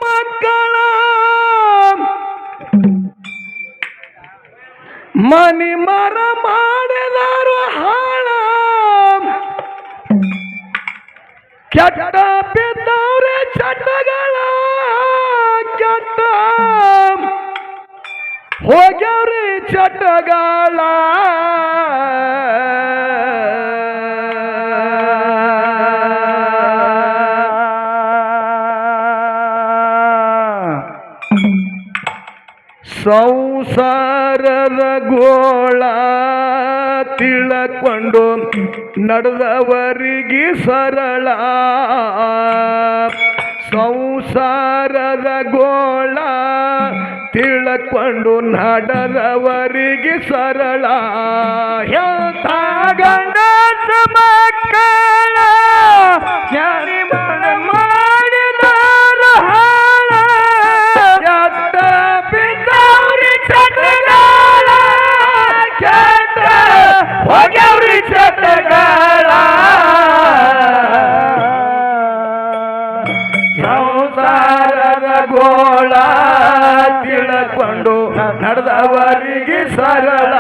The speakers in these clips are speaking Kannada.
ಮಕ್ಕಳ ಮನಿ ಮರ ಮಾಡಿದರು ಹಾಳ ಕೆಟ್ಟ ಬಿದ್ದವ್ರೆ ಚಟಗಳ ಕೆಟ್ಟ ಹೋಗ್ಯವ್ರಿ ಚಟಗಳ ಸಂಸಾರದ ಗೋಳ ತಿಳಕೊಂಡು ನಡೆದವರಿಗೆ ಸರಳ ಸಂಸಾರದ ಗೋಳ ತಿಳಕೊಂಡು ನಡೆದವರಿಗೆ ಸರಳ ಎಂಥ ಗಂಡಸ ಮಕ್ಕಳ ಜಾರಿ ಮಾಡಿದಾರ ಹಾಳ ಎತ್ತ ಬಿದ್ದವ್ರಿ ಚಟಗಳ ಕೆಟ್ಟ ಹೋಗ್ಯವ್ರಿ ಚಟಗಳ ಸಂಸಾರದ ಗೋಳ ತಿಳಕೊಂಡು ನಡೆದವರಿಗೆ ಸರಳ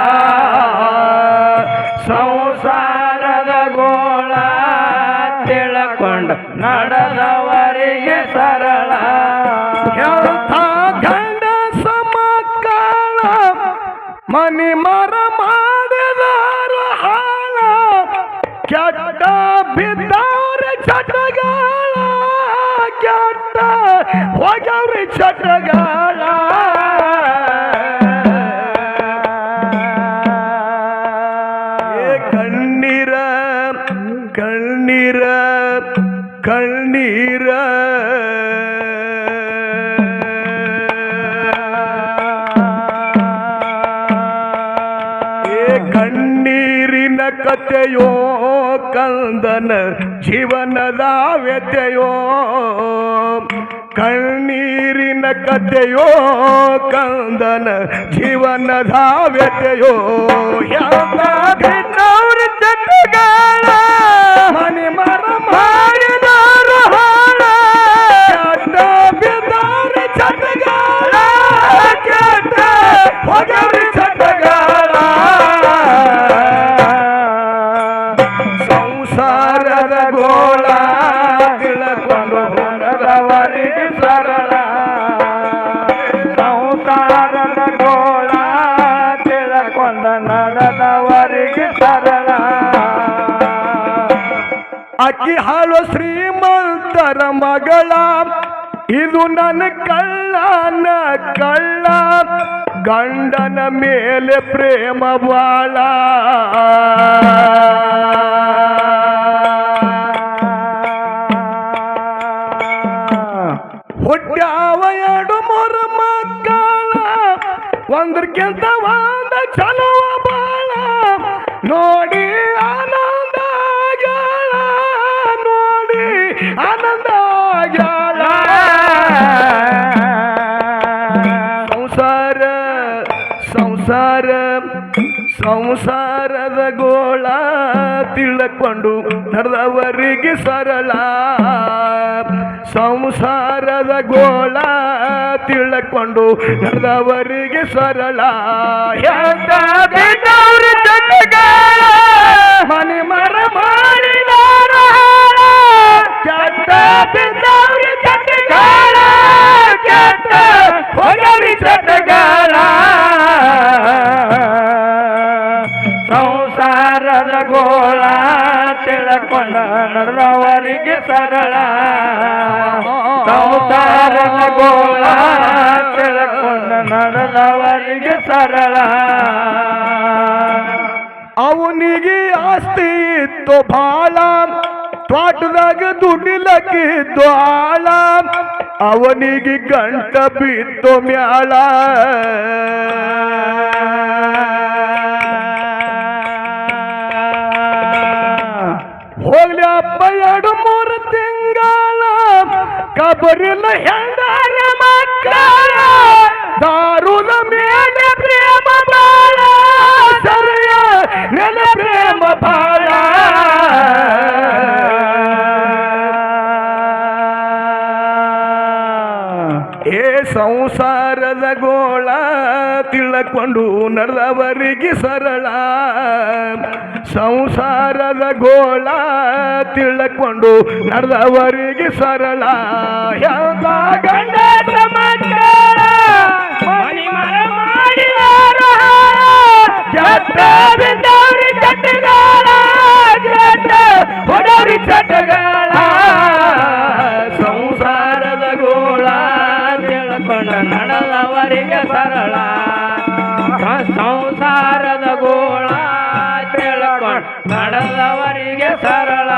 ಸಂಸಾರದ ಗೋಳ ತಿಳಕೊಂಡು ನಡೆದವರಿಗೆ ಸರಳ ಎಂಥ ಗಂಡಸ ಮಕ್ಕಳ ಮನಿ ಮರ ಮಾಡಿದಾರ ಹಾಳ ಕೆಟ್ಟ ಬಿದ್ದವ್ರ ಚಟಗಳ ಕೆಟ್ಟ ಹೋಗ್ಯವ್ರಿ ಚಟಗಳ ಕಣ್ಣೀರ ಕಣ್ಣೀರ ಕಣ್ಣೀರ ಕಣ್ಣೀರಿನ ಕಥೆಯೋ ಕಂದನ ಜೀವನದ ವ್ಯಥೆಯೋ ಕಣ್ಣೀರಿನ ಕಥೆಯೋ ಕಂದನ ಜೀವನದ ವ್ಯಥೆಯೋ ಯಾವ್ರ ಚಟಗಳ ಮನೆ ಮರ ಮಾಡಿದಾರ ಹಾಳ ಬಿದ್ದಾರ ಚಟಗಳ ಕೆಟ್ಟ ಹೋಗವ್ರಿ ಚಟಗಳ ಸಂಸಾರದ ಗೋಳ ತಿಳಕೊಂಡು ನಡೆದವರಿಗೆ ಸರಳ ಸಂಸಾರದ ಗೋಳ ತಿಳಕೊಂಡು ನಡೆದವರಿಗೆ ಸರಳ ಅಕ್ಕಿ ಹಾಳು ಶ್ರೀಮಂತರ ಮಗಳ ಇದು ನನ್ನ ಕಳ್ಳನ ಕಳ್ಳ ಗಂಡನ ಮೇಲೆ ಪ್ರೇಮ ಬಾಳ ಹುಟ್ಟ್ಯಾವ ಎರಡು ಮೂರು ಮಕ್ಕಳ ಒಂದ್ರಕ್ಕಿಂತ ಒಂದ ಚಲುವ ಬಾಳ ನೋಡಿ ಆನಂದ ಆಗ್ಯಾಳ ನೋಡಿ ಆನಂದ ಆಗ್ಯಾಳ ಸಂಸಾರ ಸಂಸಾರ ಸಂಸಾರದ ಗೋಳ ತಿಳಕೊಂಡು ನಡೆದವರಿಗೆ ಸರಳ ಸಂಸಾರದ ಗೋಳ ತಿಳಕೊಂಡು ನಡೆದವರಿಗೆ ಸರಳ ಮನೆ ಮರ ಮಾಡಿದಾರ ಕೆಟ್ಟ ಬಿದ್ದವ್ರಿ ಚಟಗಳ ಕೆಟ್ಟ ಹೋಗವ್ರಿ ಚಟಗಳ ಸಂಸಾರದ ಗೋಳ ತಿಳಕೊಂಡ ನಡೆದವರಿಗೆ ಸರಳ ಸಂಸಾರದ ಗೋಳ ತಿಳಕೊಂಡ ನಡೆದವರಿಗೆ ಸರಳ ಅವನಿಗೆ ಆಸ್ತಿ ಇತ್ತು ಬಾಳ ತೋಟದಾಗ ದುಡಿಲಕ್ಕಿದ್ದು ಆಳ ಅವನಿಗೆ ಗಂಟ ಬಿತ್ತು ಮ್ಯಾಳ ಹೋಗ್ಲಿ ಅಪ್ಪ ಎರಡು ಮೂರು ತಿಂಗಳ ಕಬರಿನ ಹೆಂಡರ ಮಕ್ಕಳ ದಾರುದ ಮೇಲೆ ಪ್ರೇಮ ಬಾಳ ಸರಿಯ ನೆಲ ಪ್ರೇಮ ಬಾಳ ಏ ಸಂಸಾರದ ಗೋಳ ತಿಳಕೊಂಡು ನಡೆದವರಿಗೆ ಸರಳ ಸಂಸಾರದ ಗೋಳ ತಿಳಕೊಂಡು ನಡೆದವರಿಗೆ ಸರಳ ಯಾವ ಗಂಡ ಮಕ್ಕಳ ಮನಿ ಮರ ಮಾಡಿದಾರ ಬಿದ್ದವ್ರಿ ಚಟಗಾಳ ಹೊಡವ್ರಿ ಚಟಗಾಳ ಸಂಸಾರದ ಗೋಳ ತಿಳ್ಕೊಂಡ ನಡೆದವರಿಗೆ ಸರಳ ಸಂಸಾರದ ಗೋಳ ತಿಳ್ಕೊಂಡ ನಡೆದವರಿಗೆ ಸರಳ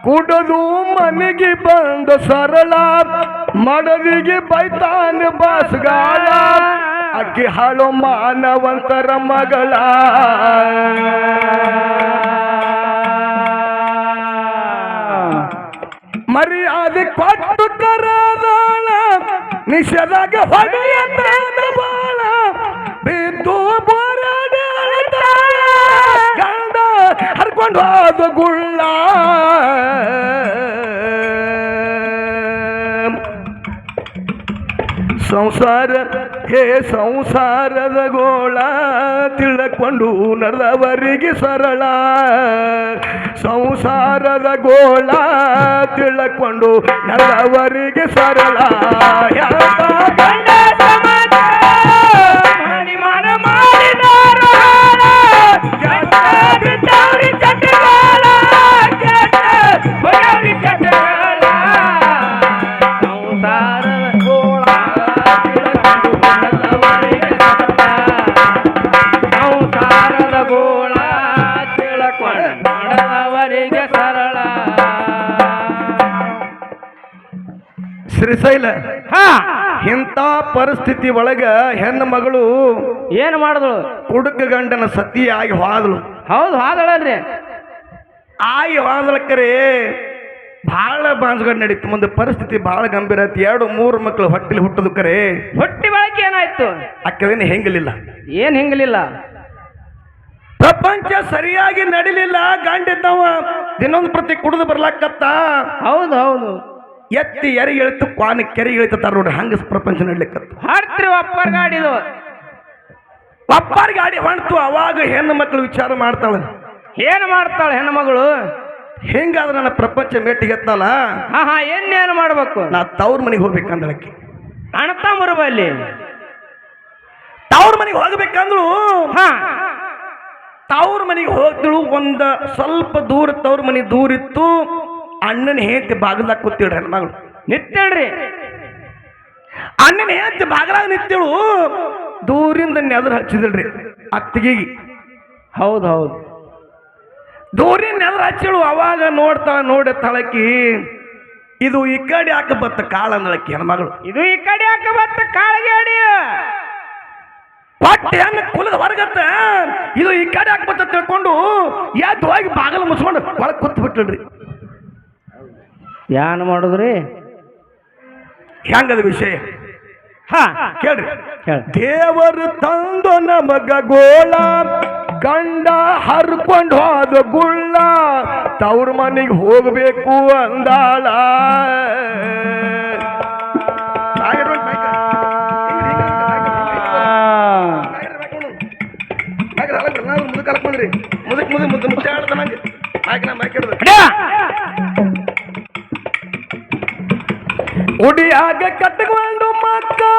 ಕುಡದು ಮನೆಗೆ ಬಂದ ಸರಳ ಮಡದಿಗೆ ಬೈತಾನ ಬಾಸ್ಗಾಳ ಅಕ್ಕಿ ಹಾಳು ಮಾನವಂತರ ಮಗಳ ಮರ್ಯಾದೆ ಕೊಟ್ಟು ಕರದಾಳ ನಿಷೇಧಾಗ ಹೊಡೆಯಂತ ಬಾಳ ಬಿದ್ದು ಬೋರಾಡ ಗಂಡ ಹರ್ಕೊಂಡು ಹೋದ ಗುಳ್ಳ ಸಂಸಾರ ಹೇ ಸಂಸಾರದ ಗೋಳ ತಿಳ್ಕೊಂಡು ನಡೆದವರಿಗೆ ಸರಳ ಸಂಸಾರದ ಗೋಳ ತಿಳ್ಕೊಂಡು ನಡೆದವರಿಗೆ ಸರಳ ಶ್ರೀಶೈಲ ಇಂಥ ಪರಿಸ್ಥಿತಿ ಒಳಗ ಹೆಣ್ಣು ಮಗಳು ಏನು ಮಾಡಿದಳು? ಕುಡುಕ ಗಂಡನ ಸತಿಯಾಗಿ ಹೋದಳು. ಹೌದು, ಹೋದಳಲ್ರಿ. ಆಗಿ ಹೋದಳಕ್ಕರೆ ಬಹಳ ಬಾಂಸ್ಗಡ್ ನಡೀತು. ಮುಂದೆ ಪರಿಸ್ಥಿತಿ ಬಹಳ ಗಂಭೀರ ಆಯ್ತು. 2-3 ಮಕ್ಕಳು ಹೊಟ್ಟೆಲಿ ಹುಟ್ಟದು ಕರೆ ಹೊಟ್ಟಿ ಬಳಕೆ ಏನಾಯ್ತು? ಅಕ್ಕದೇನು ಹೆಂಗಲಿಲ್ಲ. ಏನ್ ಹೆಂಗಲಿಲ್ಲ? ಪ್ರಪಂಚ ಸರಿಯಾಗಿ ನಡಿಲಿಲ್ಲ. ಗಂಡಿದ್ದವ ದಿನೊಂದು ಪ್ರತಿ ಕುಡಿದು ಬರ್ಲಾಕತ್ತ. ಹೌದು ಹೌದು. ಎತ್ತಿ ಎರಿ ಇಳಿತು, ಕ್ವಾನಿ ಕೆರೆ ಇಳಿತಾರ ನೋಡ್ರಿ. ಹಂಗ ಪ್ರಪಂಚ ನಡ್ಲಿಕ್ಕತ್ತು. ಹಾಡ್ತ್ರಿ ಒಪ್ಪರ್ ಗಾಡಿದು. ಒಪ್ಪರ್ ಗಾಡಿ ಹೊಂಟು. ಅವಾಗ ಹೆಣ್ಣು ಮಕ್ಕಳು ವಿಚಾರ ಮಾಡ್ತಾಳೆ. ಏನು ಮಾಡ್ತಾಳೆ ಹೆಣ್ಣು ಮಗಳು? ಹೆಂಗಾದ್ರೆ ನನ್ನ ಪ್ರಪಂಚ ಮೆಟ್ಟಿಗೆತ್ತಲ್ಲ, ಏನೇನು ಮಾಡ್ಬೇಕು? ನಾ ತವ್ರ ಮನೆಗೆ ಹೋಗ್ಬೇಕಂದಳಕ್ಕೆ. ಅಣ್ಣತಮ್ಮರ ಬಲ್ಲಿ ತವ್ರ ಮನೆಗೆ ಹೋಗ್ಬೇಕಂದ್ರು. ತವ್ರ ಮನೆಗೆ ಹೋಗ್ತಳು. ಒಂದು ಸ್ವಲ್ಪ ದೂರ ತವ್ರ ಮನೆ ದೂರ ಇತ್ತು. ಅಣ್ಣನ ಹೆಂಡತಿ ಬಾಗಿಲಾಗ ಕೂತಿಳ್ರಿ ಹೆಣ್ಮಗಳು. ನಿತ್ತಳ್ರಿ. ಅಣ್ಣನ ಹೆಂಡತಿ ಬಾಗಿಲಾಗ ನಿತ್ತಳು. ದೂರಿಂದ ನೆದ್ರ ಹಚ್ಚಿದಳ್ರಿ ಅತ್ತಿಗೆ. ಹೌದು ಹೌದು. ದೂರಿಂದ ನೆದ್ರ ಹಚ್ಚಳು. ಅವಾಗ ನೋಡಿ ತಳಕಿ ಇದು ಈ ಕಡೆ ಹಾಕ ಬತ್ತ ಕಾಳ ಅಂದಳಕ್ಕಿ ಹೆಣ್ಮಗಳು. ಇದು ಈ ಕಡೆ ಹಾಕ ಬತ್ತ ಕಾಳಗೇಡಿ ಹೊಟ್ಟೆ ಹೆಣ್ಣು ಕುಲದ ಹೊರಗತ್ತ. ಇದು ಈ ಕಡೆ ಹಾಕ ಬತ್ತ ತಿಳ್ಕೊಂಡು ಯಾಕೆ ಹೋಗಿ ಬಾಗಲ ಮುಚ್ಕೊಂಡು ಒಳಗೆ ಕೂತ್ ಬಿಟ್ರಿ. ಯಾನ್ ಮಾಡುದ್ರಿ? ಹೆಂಗದ ವಿಷಯ ಕೇಳ್ರಿ. ದೇವರು ತಂದು ನಮಗ ಗೋಳ, ಗಂಡ ಹರ್ಕೊಂಡು ಹೋದ ಗುಳ್ಳ, ತವ್ರ ಮನೆಗೆ ಹೋಗ್ಬೇಕು ಅಂದಾಳ. ಉಡಿಯಾಗ ಕಟ್ಟಿಕೊಂಡು ಮಕ್ಕಳ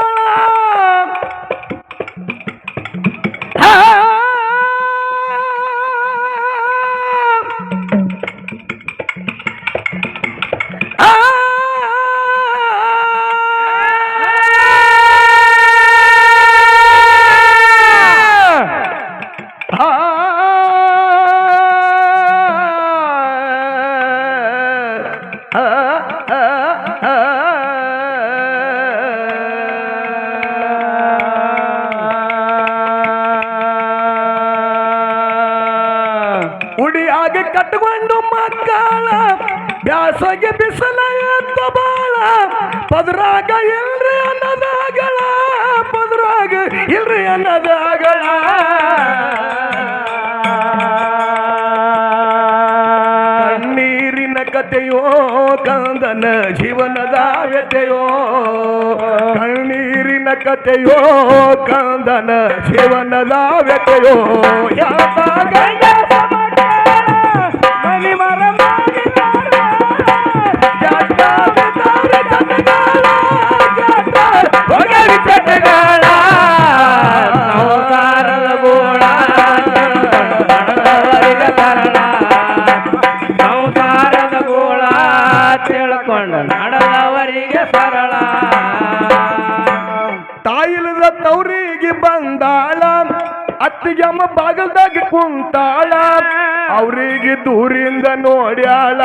ಉಡಿಯಾಗಿ ಕಟ್ಟಿಕೊಂಡು ಮಕ್ಕಳ ಬ್ಯಾಸಗೆ ಬಿಸಲ ಎತ್ತ ಬಾಳ, ಪದರಾಗ ಇಲ್ರಿ ಅನ್ನದಾಗಳ, ಪದರಾಗ ಇಲ್ರಿ ಅನ್ನದಾಗಳ. ಕಣ್ಣೀರಿನ ಕಥೆಯೋ ಕಂದನ ಜೀವನದ ವ್ಯತೆಯೋ ಕಣ್ಣೀರಿನ ಕಥೆಯೋ ಕಂದನ ಜೀವನದ ವ್ಯತೆಯೋ ಯಾವ ಗಂಡ ಮನಿ ಮರ ಸಂಸಾರದ ಗೋಳ ಸಂಸಾರದ ಗೋಳ ತಿಳ್ಕೊಂಡು ನಡೆದವರಿಗೆ ಸರಳ ತಾಯಿಲದ ತವರಿಗೆ ಬಂದಾಳ ಅತ್ತಿಗೆಮ್ಮ ಬಾಗಲ್ದಾಗ ಕುಂತಾಳ ಅವರಿಗೆ ದೂರಿಂದ ನೋಡ್ಯಾಳ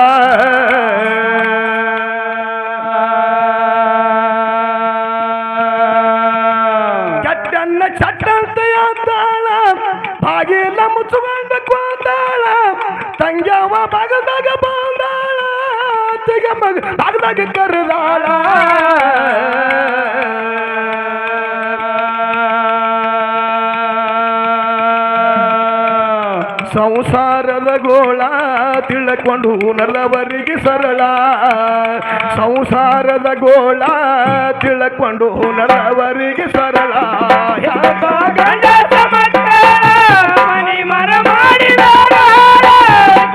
ಚಟ್ಟನ್ನ ಚಟ್ಟಂತ ಅಂತಾಳ ಬಾಗಿಲ ಮುಚ್ಚುಕೊಂಡ ಕುಂತಾಳ ತಂಗ್ಯವ ಬಾಗಲ್ದಾಗ ಬಂದಾಳ ಅತ್ತಿಗೆ ಬಾಗಲ್ದಾಗ ಕರೆದಾಳ ಸಂಸಾರದ ಗೋಳ ತಿಳ್ಕೊಂಡು ನರವರಿಗೆ ಸರಳ ಸಂಸಾರದ ಗೋಳ ತಿಳ್ಕೊಂಡು ನರವರಿಗೆ ಸರಳ ಯಾವ ಗಂಡ ಮನಿ ಮರ ಮಾಡಿದಾರ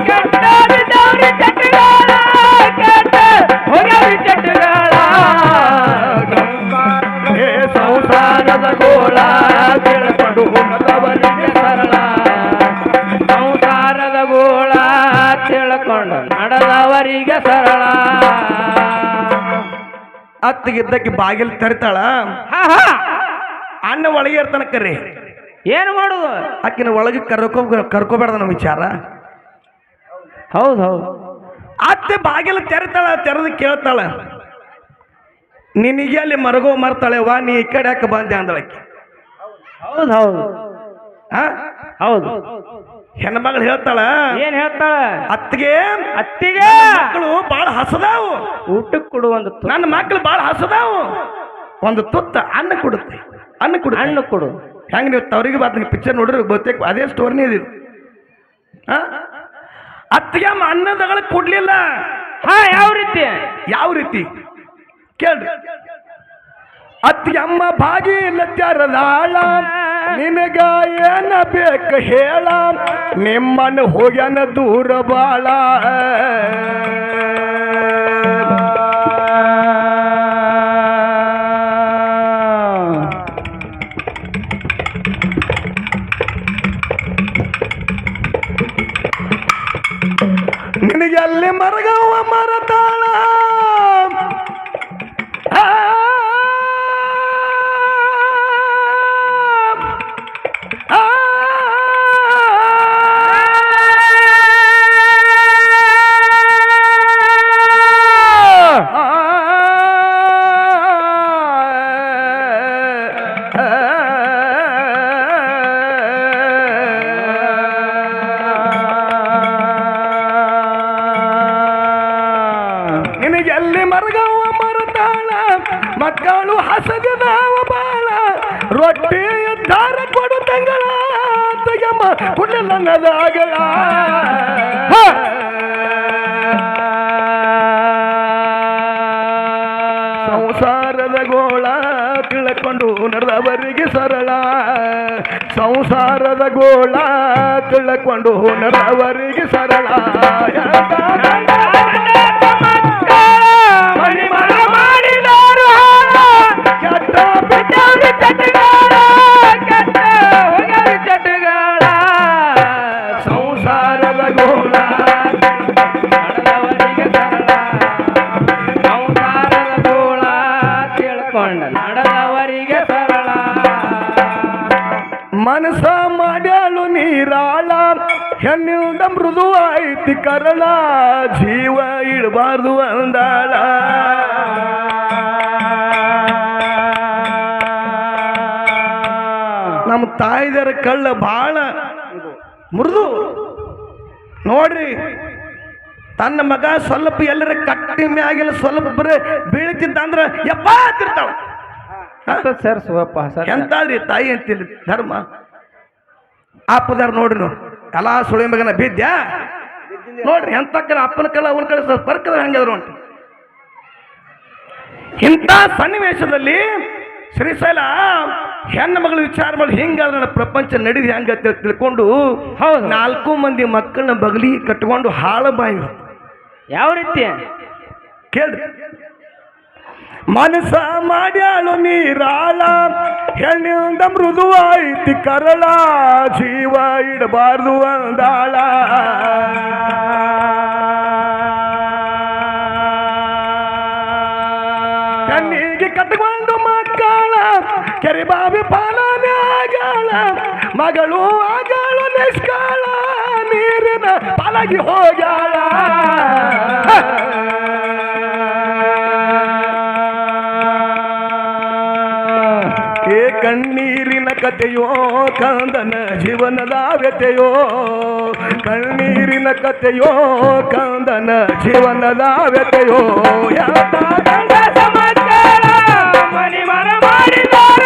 ಕೆಟ್ಟದಿದ್ದವ್ರಿ ಚಟಗಾಳ ಕೆಟ್ಟ ಹೋಗವ್ರಿ ಚಟಗಾಳ ಹೇ ಸಂಸಾರದ ಗೋಳ ತಿಳ್ಕೊಂಡು ನರವರಿಗೆ ಸರಳ ಸಂಸಾರದ ಗೋಳ ತಿಳ್ಕೊಂಡು ನಡೆದವರಿಗೆ ಸರಳ ಅತ್ತಿಗಿದ್ದಕ್ಕೆ ಬಾಗಿಲು ತರಿತಾಳ ಅಣ್ಣ ಒಳಗೆ ಇರ್ತಾನ ಕರ್ರಿ ಏನು ಮಾಡುದು ಆಕಿನ ಒಳಗೆ ಕರ್ಕೋಬೇಡ ನಮ್ಮ ವಿಚಾರ ಹೌದು ಹೌದು ಅತ್ತೆ ಬಾಗಿಲು ತೆರಿತಾಳ ತೆರೆದು ಕೇಳ್ತಾಳ ನಿನಗೆ ಅಲ್ಲಿ ಮರಗೋ ಮರ್ತಾಳೆ ವಾ ನೀ ಈ ಕಡೆ ಯಾಕೆ ಬಂದೆ ಅಂದಳಕ್ಕೆ ಹೌದು ಹೌದು ಹೌದು ಹೆಣ್ಮಗಳು ಹೇಳ್ತಾಳ ಏನ್ ಹೇಳ್ತಾಳ ಅತ್ತಿಗೆ ಅತ್ತಿಗೆ ಮಕ್ಕಳು ಬಾಳ ಹಸದಾವು ಊಟಕ್ಕೆ ಕೊಡು ಒಂದು ನನ್ನ ಮಕ್ಕಳು ಬಾಳ ಹಸದಾವು ಒಂದು ತುತ್ತ ಅನ್ನ ಕೊಡುತ್ತೆ ಹಣ್ಣು ಕೊಡು ಹೆಂಗ ನೀವು ತವರಿಗೆ ಬಾತ್ ಪಿಕ್ಚರ್ ನೋಡ್ರಿ ಬಹುತೇಕ ಅದೇ ಸ್ಟೋರಿನೇ ಇದು ಅತ್ತಿಗೆ ಅನ್ನದಗಳ ಕೊಡ್ಲಿಲ್ಲ ಯಾವ ರೀತಿ ಕೇಳ್ರಿ ಅತ್ತಿಗೆ ಅಮ್ಮ ಭಾಗಿಲ ತೆರದಾಳ ನಿನಗ ಏನ ಬೇಕ ಹೇಳ ನಿಮ್ಮನ್ನು ಹೋಗ್ಯಾನ ದೂರ ಬಾಳ ನಿನಗೆ ಅಲ್ಲಿ ಮರಗವ ಮರತಾಳ ನಿನಗೆಲ್ಲಿ ಮರಗವ ಮರತಾಳ ಮಕ್ಕಳು ಹಸದಿದಾವ ಬಾಳ ರೊಟ್ಟಿ ದಾರ ಕೊಡು ತಂಗಳ ತೆಗಮ್ಮ ಕುಡಲ ನದಾಗಳ ಸಂಸಾರದ ಗೋಳ ತಿಳ್ಕೊಂಡು ನಡೆದವರಿಗೆ ಸರಳ ಸಂಸಾರದ ಗೋಳ ತಿಳ್ಕೊಂಡು ನಡೆದವರಿಗೆ ಸರಳ ಮನಿ ಮರ ಮಾಡಿದಾರು ಕೆಟ್ಟ ಬಿಟ್ಟವ್ರಿ ಚಟಗಾಳ ಕೆಟ್ಟ ಹೋಗ್ಯವ್ರಿ ಚಟಗಾಳ ಸಂಸಾರದ ಗೋಳ ನಡೆದವರಿಗೆ ಸರಳ ಸಂಸಾರದ ಗೋಳ ತಿಳ್ಕೊಂಡ ನಡೆದವರಿಗೆ ಸರಳ ಮನಸ ಮಾಡ್ಯಾಳು ನೀರಾಳ ಹೆಣ್ಣಿಂದ ಮೃದು ಐತಿ ಕರಳ ಜೀವ ಇಡಬಾರ್ದು ಅಂದಾಳ ನಮ್ಮ ತಾಯಿದರ ಕಳ್ಳ ಬಾಳ ಮೃದು ನೋಡ್ರಿ ತನ್ನ ಮಗ ಸ್ವಲ್ಪ ಎಲ್ಲರ ಕಟ್ಟಿ ಮ್ಯಾಗಿಲ್ಲ ಸ್ವಲ್ಪ ಬರೀ ಬೀಳ್ತಿದ್ದ ಅಂದ್ರ ಯಪ್ಪ ತಿರ್ತಾವ ಸರ್ ಶಿವಪ್ಪ ಸರ್ ಎಂತಾದ್ರಿ ತಾಯಿ ಅಂತಿಲ್ಲ ಧರ್ಮ ಅಪ್ಪದಾರ ನೋಡ್ರಿ ನೀವು ಎಲ್ಲಾ ಸುಳಿ ಮಗನ ಬಿದ್ದ್ಯಾ ನೋಡ್ರಿ ಎಂತ ಕಲ ಅಪ್ಪನ ಕಲ ಅವನ ಕಲ ಬರ್ಕದ ಹಂಗದ್ರು ಉಂಟು ಇಂಥ ಸನ್ನಿವೇಶದಲ್ಲಿ ಶ್ರೀಶೈಲ ಹೆಣ್ಣು ಮಗಳು ವಿಚಾರ ಮಾಡಿ ಹಿಂಗಾದ್ರೆ ನನ್ನ ಪ್ರಪಂಚ ನಡೆದಿ ಹೆಂಗ ತಿಳ್ಕೊಂಡು ಹೌದು 4 ಮಂದಿ ಮಕ್ಕಳನ್ನ ಬಗಲಿ ಕಟ್ಕೊಂಡು ಹಾಳ ಬಾಯಿ ಯಾವ ರೀತಿ ಕೇಳ್ರಿ. ಮನಸ ಮಾಡ್ಯಾಳು ನೀರಾಳ ಹೆಣ್ಣಿಂದ ಮೃದುವಾಯ್ತಿ ಕರಳ ಜೀವ ಇಡಬಾರ್ದು ಅಂದಾಳ ಕಣ್ಣಿಗೆ ಕಟ್ಕೊಂಡು ಮಕ್ಕಳ ಕೆರೆಬಾವಿ ಪಾಲನೆ ಆಗಾಳ ಮಗಳು ಆಗಾಳು ನಿಷ್ಕಾಳ ನೀರಿನ ಪಾಲಾಗಿ ಹೋಗ್ಯಾಳ ಏ ಕಣ್ಣೀರಿನ ಕಥೆಯೋ ಕಂದನ ಜೀವನದ ವ್ಯತೆಯೋ ಕಣ್ಣೀರಿನ ಕಥೆಯೋ ಕಂದನ ಜೀವನದ ವ್ಯತೆಯೋ ಮನಿ ಮರ ಮಾಡಿದಾರ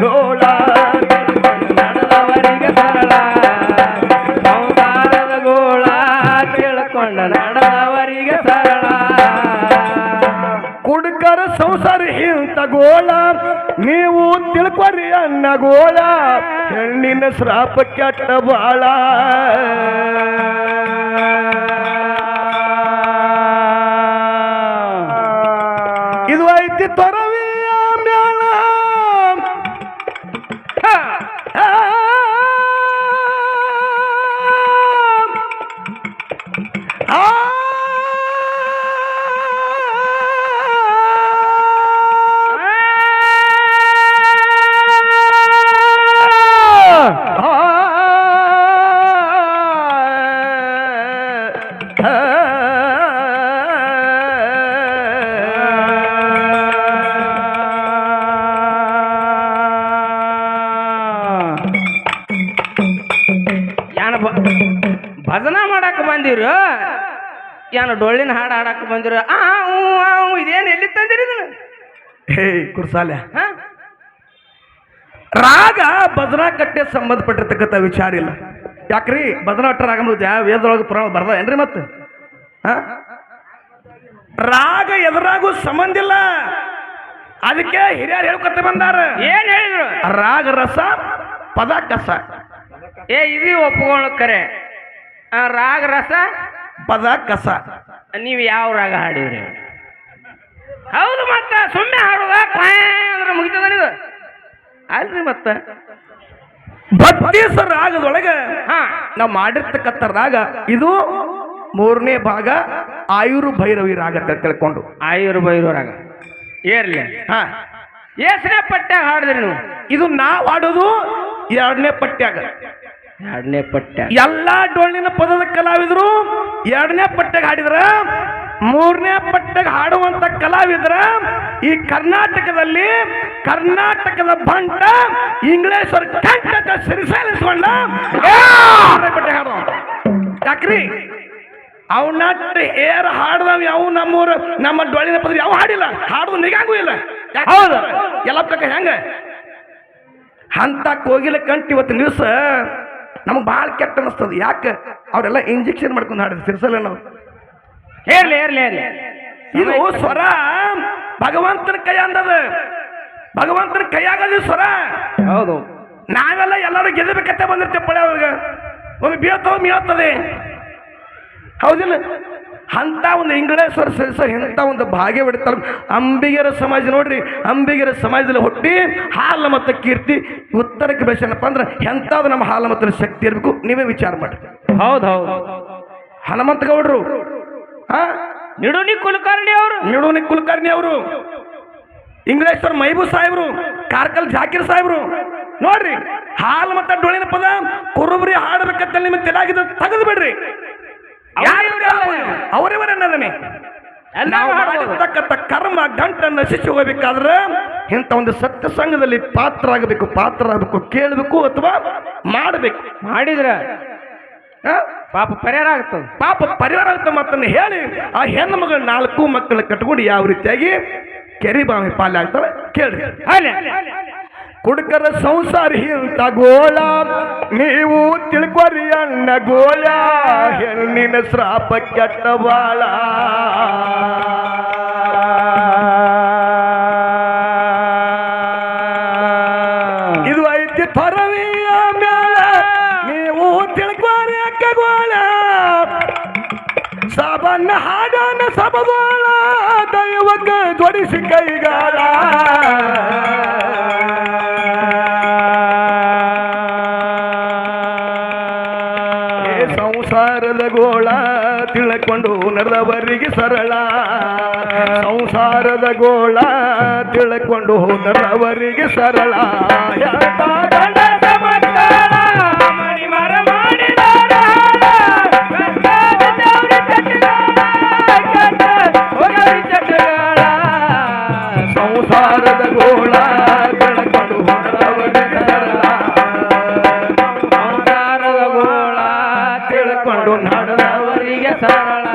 ಡೋಳ ನಡೆದವರಿಗೆ ಸರಳ ಸಂಸಾರದ ಗೋಳ ತಿಳ್ಕೊಂಡ ನಡೆದವರಿಗೆ ಸರಳ ಕುಡುಕರ ಸಂಸಾರ ಇಂತ ಗೋಳ ನೀವು ತಿಳ್ಕೊರಿ ಅನ್ನ ಗೋಳ ಹೆಣ್ಣಿನ ಶ್ರಾಪ ಕೆಟ್ಟ ಬಾಳ ಇದು ಐತಿ ತೊರವಿಯ ಮ್ಯಾಳ ಭಜನಾ ಮಾಡಕ್ ಬಂದಿರು ಏನು ಡೊಳ್ಳಿನ ಹಾಡು ಹಾಡಕ್ ಬಂದಿರು ಇದೇನು ಎಲ್ಲಿ ತಂದಿರಿ ಇದನ್ನ ಹೇ ಕುರ್ಸಾಲೆ ರಾಗ ಭಜನಾ ಕಟ್ಟೆ ಸಂಬಂಧಪಟ್ಟಿರ್ತಕ್ಕಂಥ ವಿಚಾರ ಇಲ್ಲ ಯಾಕ್ರಿ ಭಜನಾ ಅಟ್ಟ ರಾಗ ವೇದೊಳಗೆ ಪುರಾಣ ಬರ್ದ ಏನ್ರಿ ಮತ್ತೆ ರಾಗ ಎದುರಾಗೂ ಸಂಬಂಧ ಇಲ್ಲ ಅದಕ್ಕೆ ಹಿರಿಯರು ಹೇಳ್ಕೊತ ಬಂದಾರ ಏನ್ ಹೇಳಿದ್ರು ರಾಗ ರಸ ಪದ ಕಸ ಇದು ಒಪ್ಕೊಳ್ಳ ಕರೆ ರಾಗ ರಸ ಪದ ಕಸ ನೀವು ಯಾವ ರಾಗ ಹಾಡಿದ್ರಿ ಹೌದು ಮತ್ತ ಸುಮ್ಮನೆ ಹಾಡುದ ಅಂದ್ರೆ ಮುಗಿತದ ಇದು ಅಲ್ರಿ ಮತ್ತ ಭಕ್ತಿ ರಾಗದೊಳಗೆ ಹಾ ನಾವು ಮಾಡಿರ್ತಕ್ಕಂಥ ರಾಗ ಇದು 3ನೇ ಭಾಗ ಆಯುರು ಭೈರವಿ ರಾಗ ಅಂತ ತಿಳ್ಕೊಂಡು ಆಯುರ್ ಬೈರು ರಾಗ ಏರ್ಲಿ ಹಾ ಏಸನೇ ಪಟ್ಟ್ಯಾಗ ಹಾಡಿದ್ರಿ ನೀವು ಇದು ನಾವು ಆಡೋದು 2ನೇ ಪಟ್ಟ್ಯಾಗ 2ನೇ ಪಟ್ಟ್ಯ ಎಲ್ಲಾ ಡೊಳ್ಳಿನ ಪದದ ಕಲಾವಿದರು 2ನೇ ಪಟ್ಟ್ಯಾಗ ಹಾಡಿದ್ರ 3ನೇ ಪಟ್ಟ್ಯಾಗ ಹಾಡುವಂತ ಕಲಾವಿದ್ರ ಈ ಕರ್ನಾಟಕದಲ್ಲಿ ಕರ್ನಾಟಕದ ಬಂಟ ಇಂಗ್ಲೇಶ್ವರ ಕಂಠಕ ಸಿರಿಸೇಲಿಸ್ಕೊಂಡ ಪಟ್ಟ್ಯಾಗ ಹಾಡುವ ಯಾಕ್ರಿ ಅವನಟ್ಟ ಏರ್ ಹಾಡ್ದವ್ ಯಾವ ನಮ್ಮೂರು ನಮ್ಮ ಡೊಳ್ಳಿನ ಪದ ಯಾವ ಹಾಡಿಲ್ಲ ಹಾಡುದು ನಿಗಾಗೂ ಇಲ್ಲ ಹೌದು ಎಲ್ಲ ಪ್ರಕಾರ ಹೆಂಗ ಅಂತ ಕೋಗಿಲ ಕಂಠ ಇವತ್ತು ದಿವಸ ನಮಗೆ ಭಾಳ ಕೆಟ್ಟ ಅನಿಸ್ತದ ಯಾಕೆ ಅವರೆಲ್ಲ ಇಂಜೆಕ್ಷನ್ ಮಾಡ್ಕೊಂಡು ಹಾಡಿದ್ರು ಸಿರ್ಸಲ್ಲ ನಾವು ಹೇರ್ಲಿ ಹೇರ್ಲಿ ಹೇರ್ಲಿ ಇದು ಸ್ವರ ಭಗವಂತನ ಕೈ ಅಂದದ ಭಗವಂತನ ಕೈಯಾಗದ ಸ್ವರ ಹೌದು ನಾವೆಲ್ಲ ಎಲ್ಲರೂ ಗೆಲ್ಲಬೇಕಂತ ಬಂದಿರ್ತೇವೆ ಪಳೆ ಅವ್ರಿಗೆ ಒಂದು ಬೀಳ್ತಾವ ಮೀಳ್ತದೆ ಹೌದಿಲ್ಲ ಅಂತ ಒಂದು ಇಂಗ್ಲೇಶ್ವರ ಸಿರಿಸ ಇಂಥ ಒಂದು ಭಾಗ್ಯ ಬಿಡ್ತಾರೆ ಅಂಬಿಗರ ಸಮಾಜ ನೋಡ್ರಿ ಅಂಬಿಗರ ಸಮಾಜದಲ್ಲಿ ಹುಟ್ಟಿ ಹಾಲ ಮತ್ತು ಕೀರ್ತಿ ಉತ್ತರಕ್ಕೆ ಬೆಳೆಸನಪ್ಪ ಅಂದ್ರೆ ಎಂಥದ್ದು ನಮ್ಮ ಹಾಲ ಮತ್ತು ಶಕ್ತಿ ಇರಬೇಕು ನೀವೇ ವಿಚಾರ ಮಾಡ್ರಿ ಹೌದು ಹೌದು ಹನುಮಂತ ಗೌಡ್ರು ನಿಡುನಿ ಕುಲಕರ್ಣಿ ಅವರು ನಿಡುನಿ ಕುಲಕರ್ಣಿ ಅವರು ಇಂಗ್ಲೇಶ್ವರ ಮೈಬೂಬ್ ಸಾಹೇಬ್ರು ಕಾರ್ಕಲ್ ಜಾಕೀರ್ ಸಾಹೇಬ್ರು ನೋಡ್ರಿ ಹಾಲು ಮತ್ತು ಡೊಳ್ಳಿನ ಪದ ಕುರುಬ್ರಿ ಹಾಡಬೇಕಂತ ನಿಮಗೆ ತೆಲಾಗಿದ್ದು ತೆಗೆದು ಬಿಡ್ರಿ ಅವರಿವರನ್ನದನೆ ನಾವು ಮಾಡಿರ್ತಕ್ಕಂಥ ಕರ್ಮ ಗಂಟ ನಶಿಸಿ ಹೋಗ್ಬೇಕಾದ್ರೆ ಇಂಥ ಒಂದು ಸತ್ಯ ಸಂಘದಲ್ಲಿ ಪಾತ್ರ ಆಗಬೇಕು ಕೇಳಬೇಕು ಅಥವಾ ಮಾಡಬೇಕು ಮಾಡಿದ್ರ ಪಾಪ ಪರಿಹಾರ ಆಗ್ತದೆ ಪರಿಹಾರ ಆಗುತ್ತೆ ಮತ್ತನ್ನು ಹೇಳಿ ಆ ಹೆಣ್ಣು ಮಗಳು 4 ಮಕ್ಕಳು ಕಟ್ಕೊಂಡು ಯಾವ ರೀತಿಯಾಗಿ ಕೆರಿ ಬಾವಿ ಪಾಲೆ ಆಗ್ತಾಳೆ ಕೇಳ್ರಿ ಕುಡುಕರ ಸಂಸಾರ ಇಂತ ಗೋಳ ನೀವು ತಿಳ್ಕೊರಿ ಅಣ್ಣ ಗೋಳ ಹೆಣ್ಣಿನ ಶ್ರಾಪ ಕೆಟ್ಟ ಬಾಳ ಇದು ಐತಿ ತೊರವಿಯ ಮ್ಯಾಲ ನೀವು ತಿಳ್ಕೊರಿ ಅಕ್ಕ ಗೋಳ ಸಾಬನ್ನ ಹಾಡನ ಸಬಗೋಳ ದೈವಕ್ಕೆ ಜೋಡಿಸಿ ಕೈಗಾಳ ಸಂಸಾರದ ಗೋಳ ತಿಳ್ಕೊಂಡು ನಡೆದವರಿಗೆ ಸರಳ ಸಂಸಾರದ ಗೋಳ ತಿಳ್ಕೊಂಡು ನಡೆದವರಿಗೆ ಸರಳ ಸಂಸಾರದ ಗೋಳ ತಿಳ್ಕೊಂಡು ನಡೆದವರಿಗೆ ಸರಳ ಸಂಸಾರದ ಗೋಳ ತಿಳ್ಕೊಂಡು ನಡೆದವರಿಗೆ ಸರಳ